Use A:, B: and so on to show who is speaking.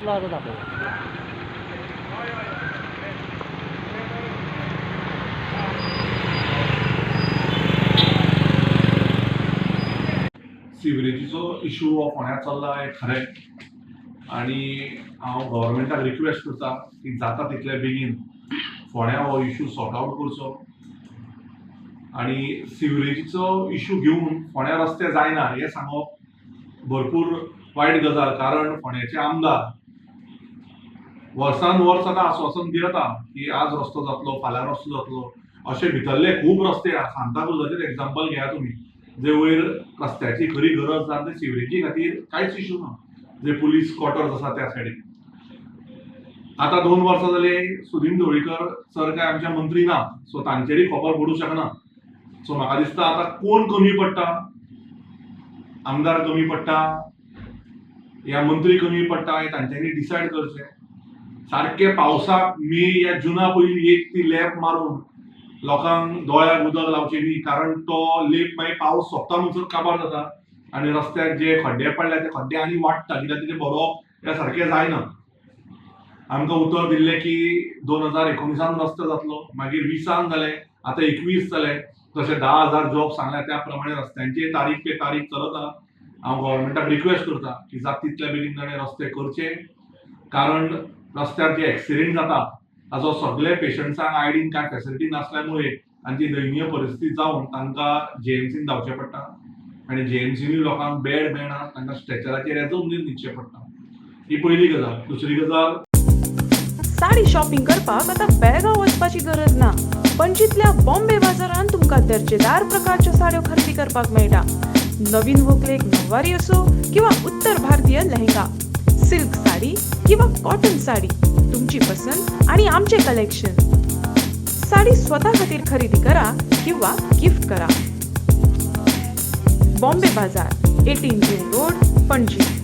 A: तितलो आता दाखव.
B: सिवरेजीचो इशू हो फोंड्या चल्ला हें खरें आनी हांव गव्हर्मेंटाक रिक्वेस्ट करता की जाता तितले बेगीन फोंड्या हो इशू सॉर्ट आवट करचो आनी सिवरेजीचो इशू घेवन फोंड्या रस्ते जायना हें सांगप भरपूर वायट गजाल. कारण फोंड्याचे आमदार वर्सान वर्स आतां आश्वासन दिता की आज रस्तो जातलो, फाल्यां रस्तो जातलो. अशे भितरले खूब रस्ते आहा. सांताक्रुजाचेर एग्जाम्पल घेया तुमी, जे वयर रस्त्याची खरी गरज आसा ते सिवरेजी खातीर कांयच इशू ना. जे पुलीस क्वॉर्टर्स आसा त्या सायडीक आतां 2 वर्सां जाली सुदीन ढवळीकर सर काय आमचे मंत्री ना, सो तांचेरय खबर पडूं शकना. सो म्हाका दिसता आतां कोण कमी पडटा, आमदार कमी पडटा या मंत्री कमी पडटा हें तांच्यांनी डिसायड करचें. सारके पावसाक मे या जुना पयलीं एक ती लॅप मारून लोकांक दोळ्याक उदक लावचें न्ही. कारण तो लेप मागीर पावस सोंपता म्हणसर काबार जाता आनी रस्त्याक जे खड्डे पडल्या ते खड्डे आनी वाडटा, कित्याक तेजें भरप हें सारकें जायना. आमकां उतर दिल्लें की 2019 रस्तो जातलो, मागीर 20 जालें, आतां 21 जालें. तशें 10,000 जॉब सांगल्या त्या प्रमाणे रस्त्यांची तारीख पे तारीख चलता. हांव गव्हर्मेंटाक रिक्वेस्ट करता की जाता तितले बेगीन ताणें रस्ते करचे. कारण रस्त्यार जे एक्सिडेंट जाता ताजो सगळे पेशंट्सांक आयडीन कांय फेसिलिटी नासल्यामुळे तांची दयनीय परिस्थिती जावन तांकां जेएमसीन धांवचें पडटा आनी जेएमसीनी लोकांक बेड मेळना, तांकां स्ट्रेचराचेर येजून न्हिदचें पडटा. ही पयली गजाल. दुसरी गजाल,
C: साडी शॉपिंग करपाक आतां बेळगांव वचपाची गरज ना. पणजींतल्या बॉम्बे बाजारांत तुमकां दर्जेदार प्रकारच्यो साडयो खरेदी करपाक मेळटा. नवीन व्हंकलेक नववारी असो किंवा उत्तर भारतीय लेहंगा, सिल्क साडी किंवा कॉटन साडी, तुमची पसंत आणि आमचे कलेक्शन. साडी स्वतः खातीर खरेदी करा किंवा गिफ्ट करा. बॉम्बे बाजार, 18 जेल रोड, पणजी.